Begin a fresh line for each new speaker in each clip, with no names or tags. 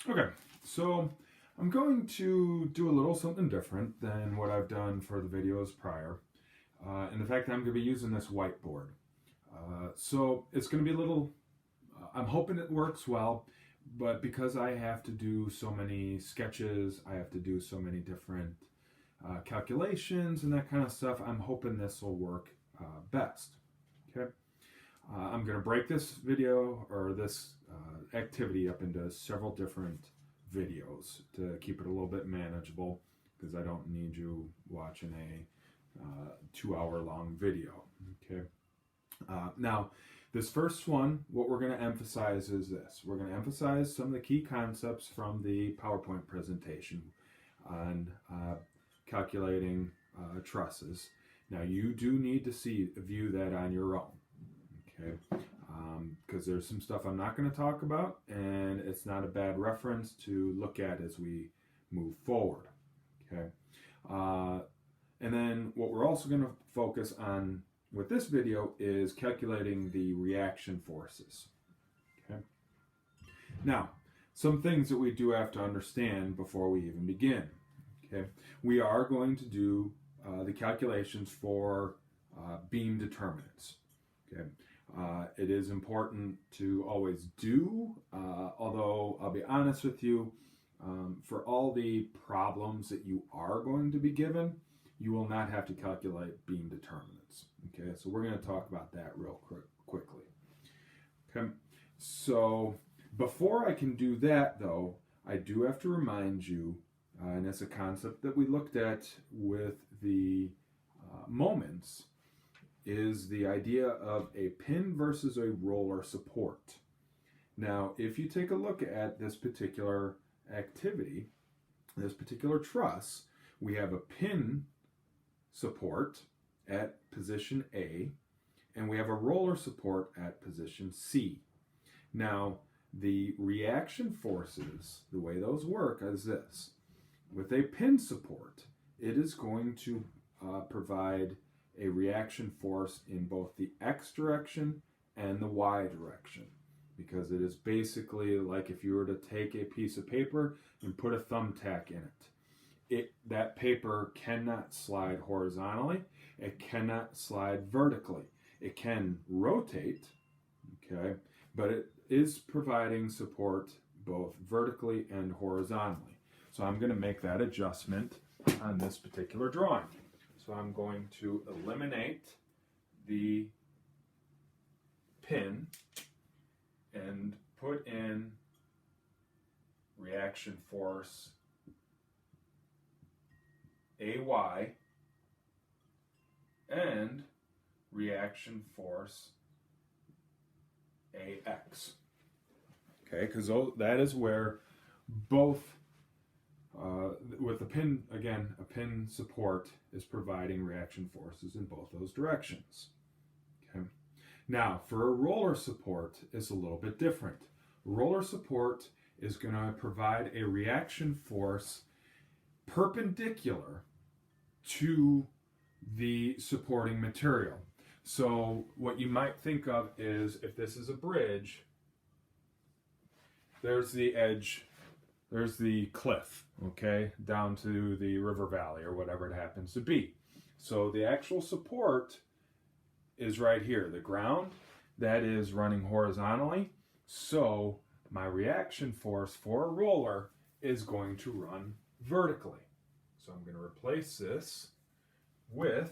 Okay, so I'm going to do a little something different than what I've done for the videos prior. And the fact that I'm going to be using this whiteboard. So it's going to be a little, I'm hoping it works well, but because I have to do so many sketches, I have to do so many different calculations and that kind of stuff, I'm hoping this will work best. Okay. I'm going to break this video or this activity up into several different videos to keep it a little bit manageable because I don't need you watching a 2 hour long video. Okay. Now, this first one, what we're going to emphasize is this. We're going to emphasize some of the key concepts from the PowerPoint presentation on calculating trusses. Now, you do need to view that on your own. Okay, because there's some stuff I'm not going to talk about, and it's not a bad reference to look at as we move forward. Okay, and then what we're also going to focus on with this video is calculating the reaction forces. Okay, now some things that we do have to understand before we even begin. Okay, we are going to do the calculations for beam determinants. Okay. It is important to always do, although I'll be honest with you, for all the problems that you are going to be given, you will not have to calculate beam determinants. Okay, so we're going to talk about that real quickly. Okay, so before I can do that, though, I do have to remind you, and it's a concept that we looked at with the moments, is the idea of a pin versus a roller support. Now, if you take a look at this particular activity, this particular truss, we have a pin support at position A, and we have a roller support at position C. Now, the reaction forces, the way those work is this. With a pin support, it is going to provide a reaction force in both the X direction and the Y direction, because it is basically like if you were to take a piece of paper and put a thumbtack in it. That paper cannot slide horizontally, it cannot slide vertically. It can rotate, okay, but it is providing support both vertically and horizontally. So I'm going to make that adjustment on this particular drawing. So I'm going to eliminate the pin and put in reaction force AY and reaction force AX. Okay, because that is where both with the pin, again, a pin support is providing reaction forces in both those directions. Okay. Now, for a roller support, it's a little bit different. Roller support is going to provide a reaction force perpendicular to the supporting material. So what you might think of is, if this is a bridge, there's the edge, there's the cliff, okay, down to the river valley or whatever it happens to be. So the actual support is right here, the ground, that is running horizontally. So my reaction force for a roller is going to run vertically. So I'm going to replace this with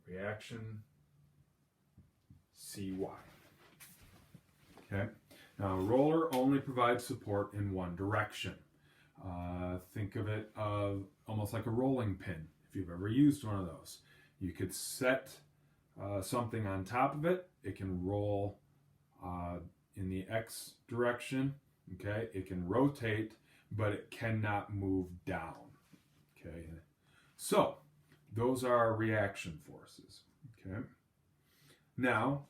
reaction CY. Okay. Now, a roller only provides support in one direction. Think of it almost like a rolling pin, if you've ever used one of those. You could set something on top of it. It can roll in the X direction. Okay. It can rotate, but it cannot move down. Okay. So, those are our reaction forces. Okay. Now,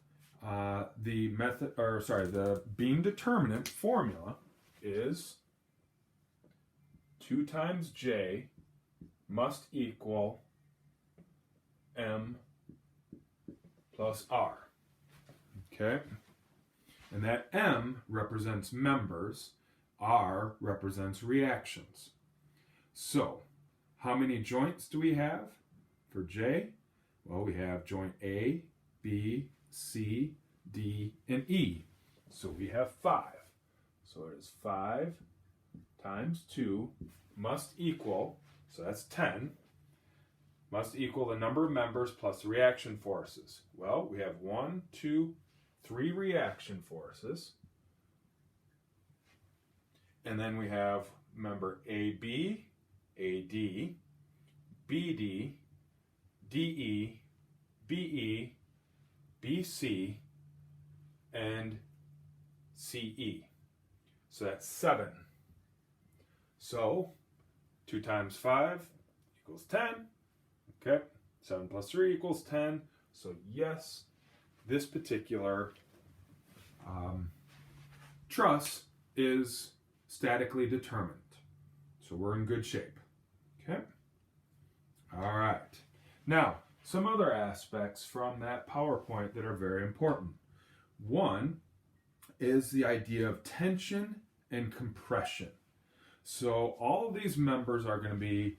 the beam determinant formula is 2 times J must equal M plus R. Okay? And that M represents members, R represents reactions. So, how many joints do we have for J? Well, we have joint A, B, C, D, and E. So we have 5. So it is 5 times 2 must equal, so that's 10, must equal the number of members plus the reaction forces. Well, we have 1, 2, 3 reaction forces. And then we have member AB, AD, BD, DE, BE, BC, and CE. So that's 7. So 2 times 5 equals 10. Okay, 7 plus 3 equals 10. So yes, this particular truss is statically determined. So we're in good shape. Okay. All right. Now, some other aspects from that PowerPoint that are very important. One is the idea of tension and compression. So all of these members are going to be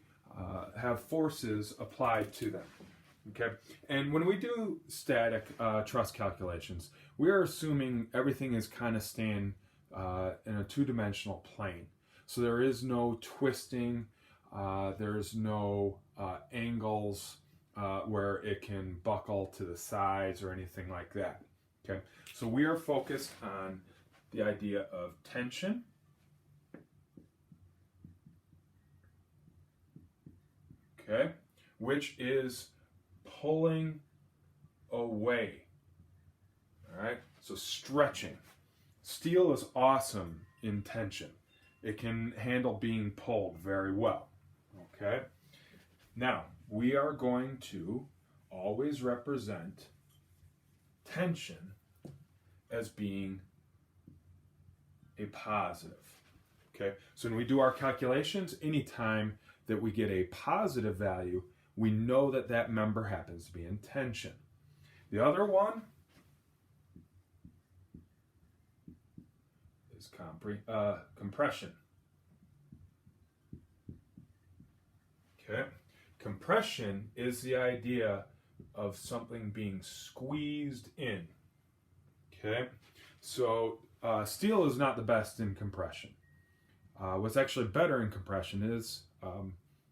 have forces applied to them. Okay, and when we do static truss calculations, we are assuming everything is kind of staying in a two-dimensional plane. So there is no twisting, there's no angles where it can buckle to the sides or anything like that. Okay, so we are focused on the idea of tension, okay, which is pulling away. All right, so stretching. Steel is awesome in tension. It can handle being pulled very well. Okay, now we are going to always represent tension as being a positive. Okay, so when we do our calculations, anytime that we get a positive value, we know that that member happens to be in tension. The other one is compression. Okay, compression is the idea of something being squeezed in. Okay, so steel is not the best in compression. What's actually better in compression is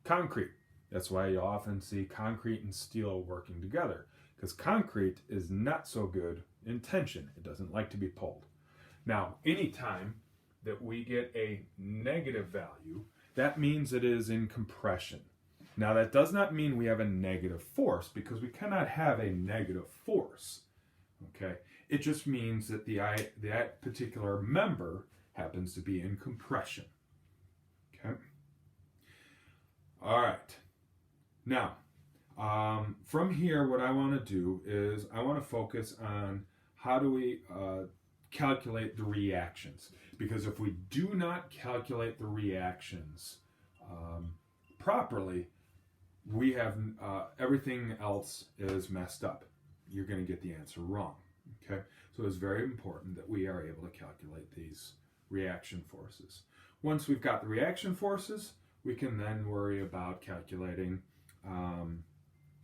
concrete. That's why you often see concrete and steel working together, because concrete is not so good in tension. It doesn't like to be pulled. Now, anytime that we get a negative value, that means it is in compression. Now, that does not mean we have a negative force, because we cannot have a negative force. Okay, it just means that that particular member happens to be in compression. Okay. All right. Now, from here, what I want to do is I want to focus on how do we calculate the reactions. Because if we do not calculate the reactions properly, we have everything else is messed up. You're going to get the answer wrong. Okay, so it's very important that we are able to calculate these reaction forces. Once we've got the reaction forces, we can then worry about calculating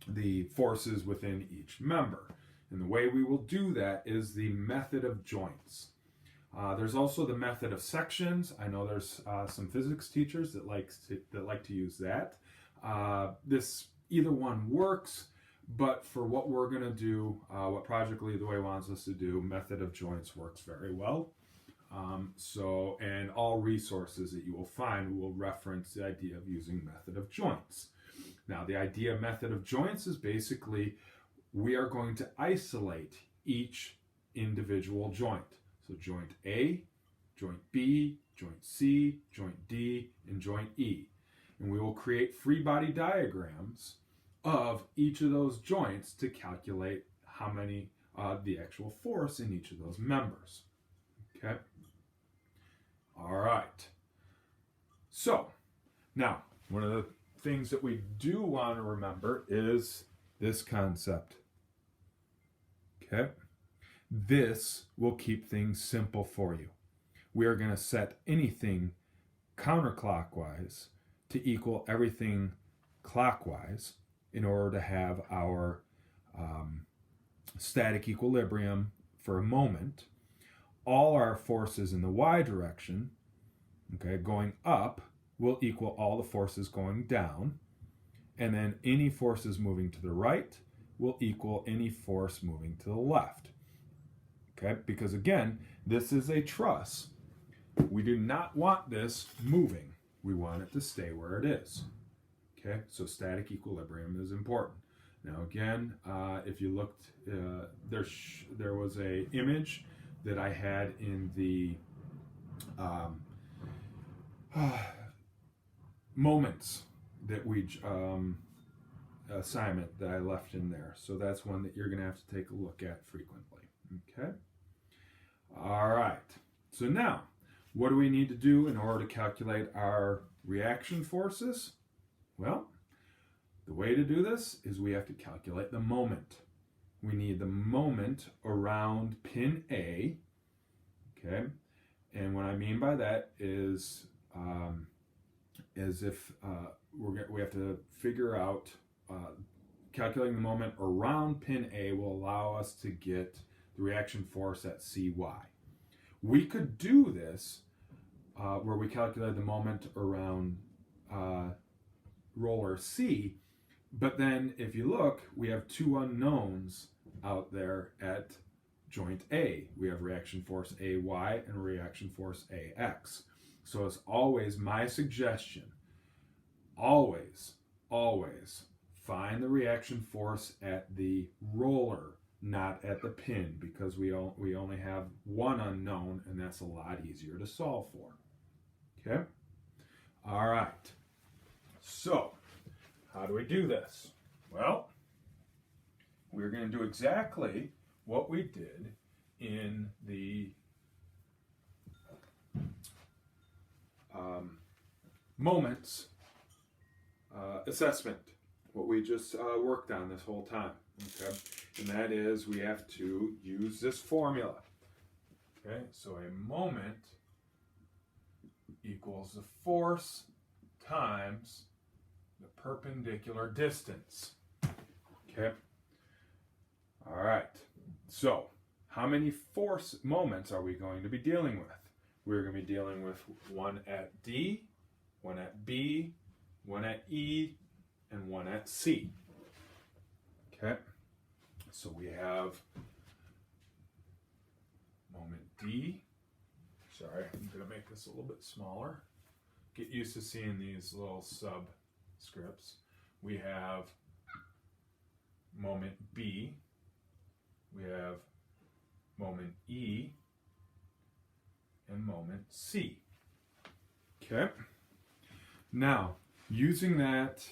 the forces within each member. And the way we will do that is the method of joints. There's also the method of sections. I know there's some physics teachers that like to use that. This either one works, but for what we're going to do, what Project Lead the Way wants us to do, method of joints works very well. And all resources that you will find will reference the idea of using method of joints. Now, the idea of method of joints is basically we are going to isolate each individual joint. So joint A, joint B, joint C, joint D, and joint E. And we will create free body diagrams of each of those joints to calculate how many the actual force in each of those members. Okay. All right. So now, one of the things that we do want to remember is this concept. Okay. This will keep things simple for you. We are going to set anything counterclockwise to equal everything clockwise in order to have our static equilibrium for a moment. All our forces in the y direction, okay, going up, will equal all the forces going down. And then any forces moving to the right will equal any force moving to the left. Okay, because again, this is a truss. We do not want this moving. We want it to stay where it is. Okay, so static equilibrium is important. Now again, if you looked, there was a image that I had in the moments that we assignment that I left in there. So that's one that you're going to have to take a look at frequently. Okay. All right. So now, what do we need to do in order to calculate our reaction forces? Well, the way to do this is we have to calculate the moment. We need the moment around pin A. Okay. And what I mean by that is if we have to figure out calculating the moment around pin A will allow us to get the reaction force at CY. We could do this where we calculate the moment around roller C, but then if you look, we have two unknowns out there at joint A. We have reaction force AY and reaction force AX. So it's always my suggestion, always find the reaction force at the roller, not at the pin, because we only have one unknown, and that's a lot easier to solve for. Okay? All right. So, how do we do this? Well, we're going to do exactly what we did in the moments assessment, what we just worked on this whole time. Okay, and that is we have to use this formula. Okay, so a moment equals the force times the perpendicular distance. Okay, all right, so how many force moments are we going to be dealing with? We're going to be dealing with one at D, one at B, one at E, and one at C. Okay, so we have moment D. Sorry, I'm going to make this a little bit smaller. Get used to seeing these little subscripts. We have moment B. We have moment E and moment C. Okay. Now, using that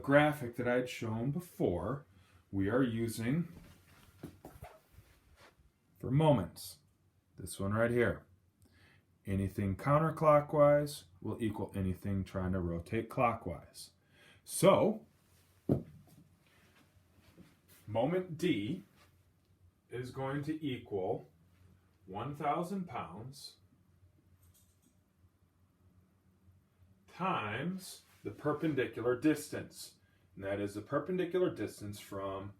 graphic that I had shown before, we are using for moments this one right here. Anything counterclockwise will equal anything trying to rotate clockwise. So, moment D is going to equal 1,000 pounds times the perpendicular distance. And that is the perpendicular distance from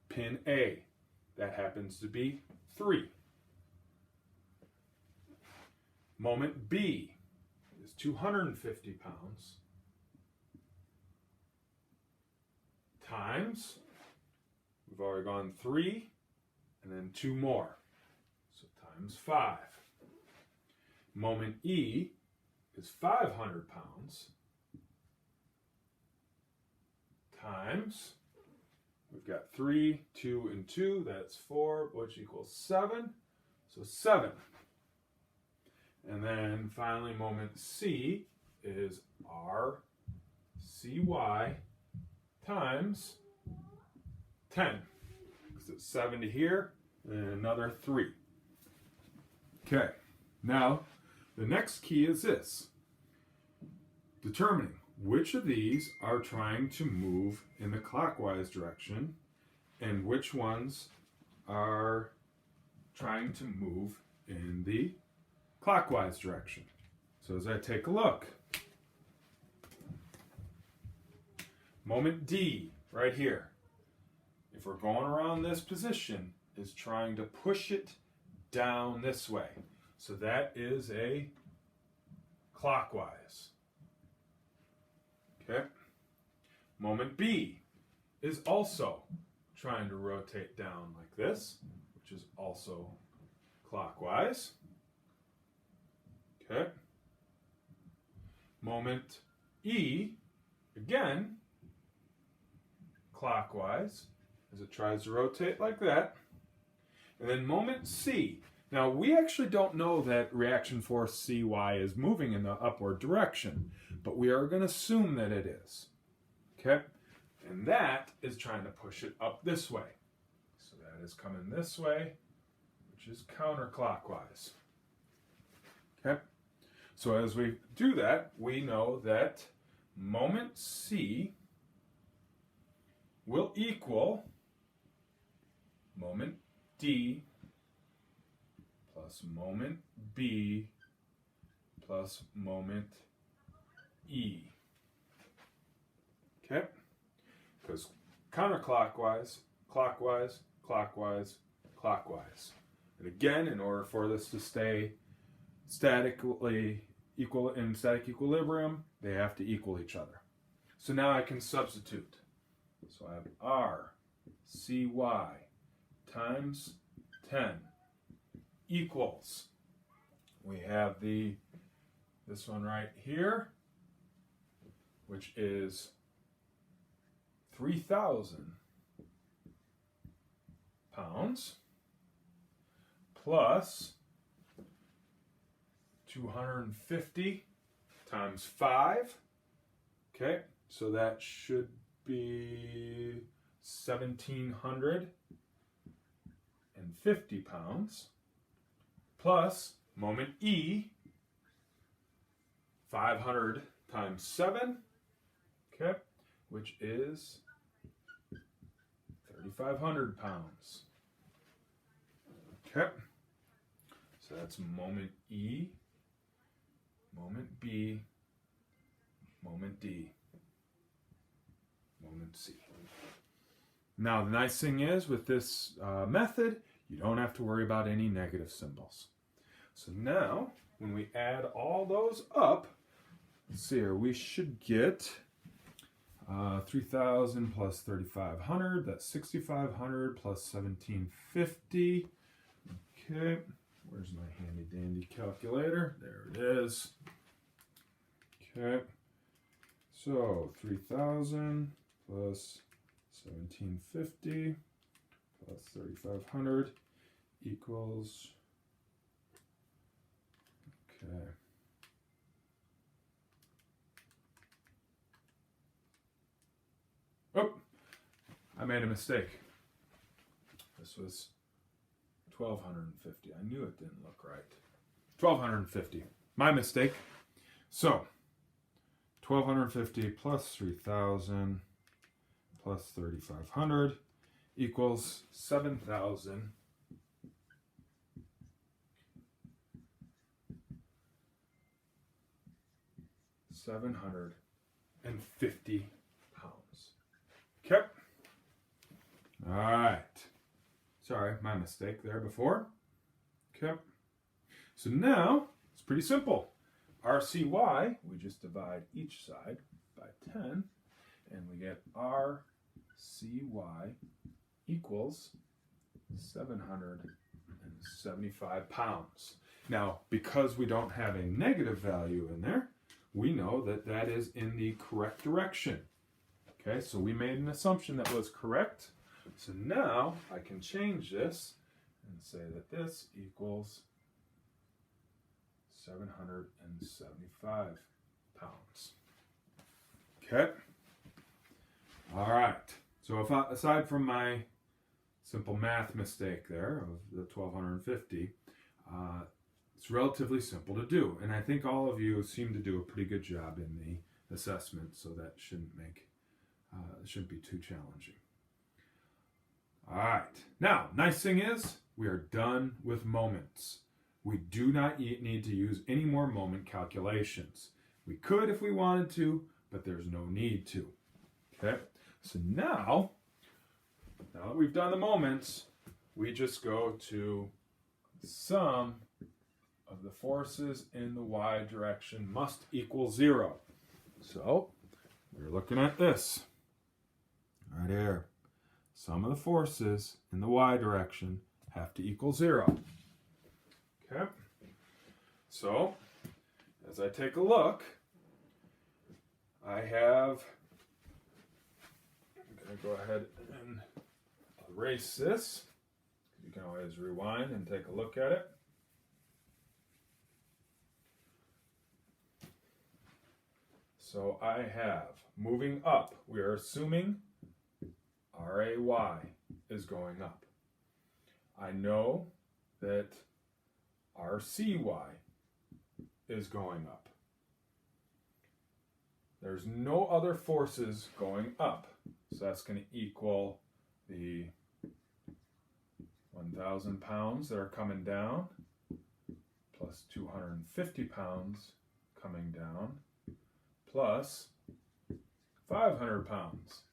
pin A. That happens to be 3. Moment B is 250 pounds times, we've already gone 3, and then 2 more. So times 5. Moment E is 500 pounds times, we've got 3, 2, and 2, that's 4, which equals 7. So 7. And then finally moment C is RCY times 10. Because it's 7 to here, and another 3. Okay, now the next key is this. Determining which of these are trying to move in the clockwise direction and which ones are trying to move in the clockwise direction. So as I take a look, moment D right here, if we're going around this position, is trying to push it down this way. So that is a clockwise. Okay. Moment B is also trying to rotate down like this, which is also clockwise. Okay. Moment E, again, clockwise, as it tries to rotate like that. And then moment C. Now, we actually don't know that reaction force Cy is moving in the upward direction, but we are going to assume that it is. Okay? And that is trying to push it up this way. So that is coming this way, which is counterclockwise. Okay? So as we do that, we know that moment C will equal moment D plus moment B plus moment E. Okay? Because counterclockwise, clockwise, clockwise, clockwise. And again, in order for this to stay statically equal in static equilibrium, they have to equal each other. So now I can substitute. So I have R Cy times 10 equals, we have this one right here, which is 3,000 pounds plus 250 times 5. Okay, so that should be 1,750 pounds plus moment E, 500 times 7, okay, which is 3,500 pounds. Okay, so that's moment E, moment B, moment D, moment C. Now, the nice thing is with this method, you don't have to worry about any negative symbols. So now, when we add all those up, let's see here, we should get 3,000 plus 3,500, that's 6,500 plus 1,750. Okay, where's my handy dandy calculator? There it is. Okay, so 3,000 plus 1,750 plus 3,500 equals, okay, oh, I made a mistake. This was 1,250. I knew it didn't look right. 1,250. My mistake. So, 1,250 plus 3,000 plus 3,500 equals 7,750 pounds. Okay. All right. Sorry, my mistake there before. Okay. So now, it's pretty simple. RCY, we just divide each side by 10, and we get RCY equals 775 pounds. Now, because we don't have a negative value in there, we know that that is in the correct direction. Okay, so we made an assumption that was correct. So now I can change this and say that this equals 775 pounds. Okay. All right. So if aside from my simple math mistake there of the 1,250, it's relatively simple to do. And I think all of you seem to do a pretty good job in the assessment, so that shouldn't be too challenging. All right. Now, nice thing is we are done with moments. We do not need to use any more moment calculations. We could if we wanted to, but there's no need to. Okay? So now that we've done the moments, we just go to sum of the forces in the y direction must equal 0. So we're looking at this right here. Sum of the forces in the y direction have to equal 0. Okay? So as I take a look, I'm going to go ahead and erase this. You can always rewind and take a look at it. So I have, moving up, we are assuming RAY is going up. I know that RCY is going up. There's no other forces going up. So that's going to equal the 1,000 pounds that are coming down, plus 250 pounds coming down, plus 500 pounds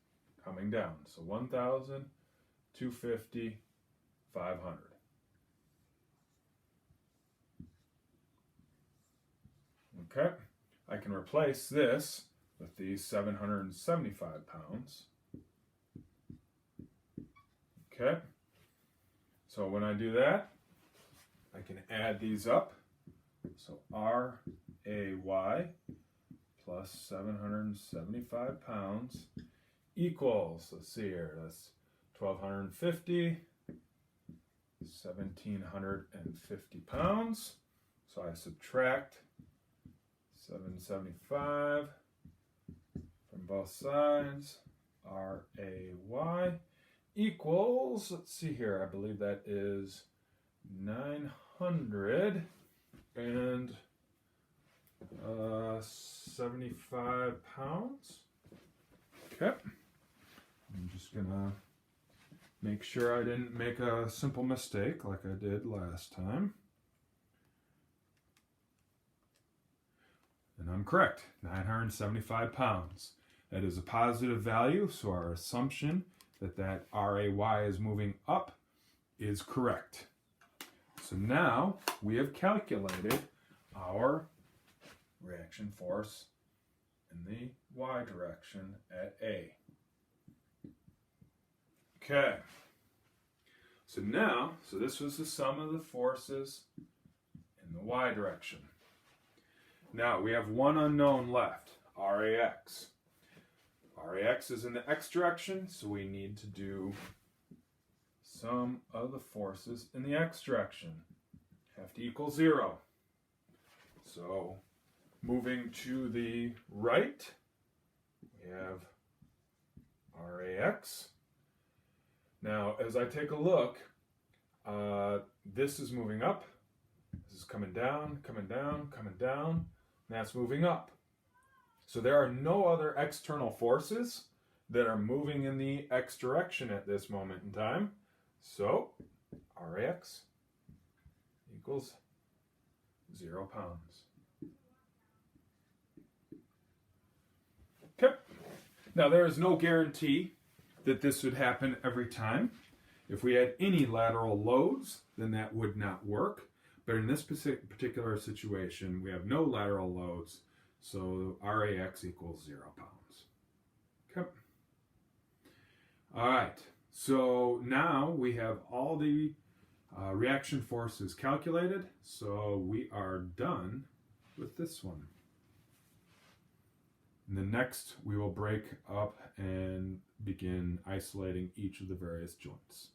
coming down. So 1,000, 250, 500. Okay, I can replace this with these 775 pounds. Okay, so when I do that, I can add these up. So RAY plus 775 pounds equals, let's see here, that's 1,250, 1,750 pounds. So I subtract 775 from both sides. RAY equals, let's see here, I believe that is 975 pounds. Okay. I'm just gonna make sure I didn't make a simple mistake like I did last time. And I'm correct, 975 pounds. That is a positive value, so our assumption that RAY is moving up is correct. So now we have calculated our reaction force in the y direction at A. Okay. So this was the sum of the forces in the y direction. Now we have one unknown left, RAX. RAX is in the x direction, so we need to do sum of the forces in the x direction. Have to equal 0. So moving to the right, we have RAX. Now as I take a look, this is moving up, this is coming down, coming down, coming down, and that's moving up. So there are no other external forces that are moving in the x direction at this moment in time. So RAX equals 0 pounds. Okay. Now there is no guarantee that this would happen every time. If we had any lateral loads, then that would not work. But in this particular situation, we have no lateral loads. So RAX equals 0 pounds. Okay. All right. So now we have all the reaction forces calculated. So we are done with this one. And then next we will break up and begin isolating each of the various joints.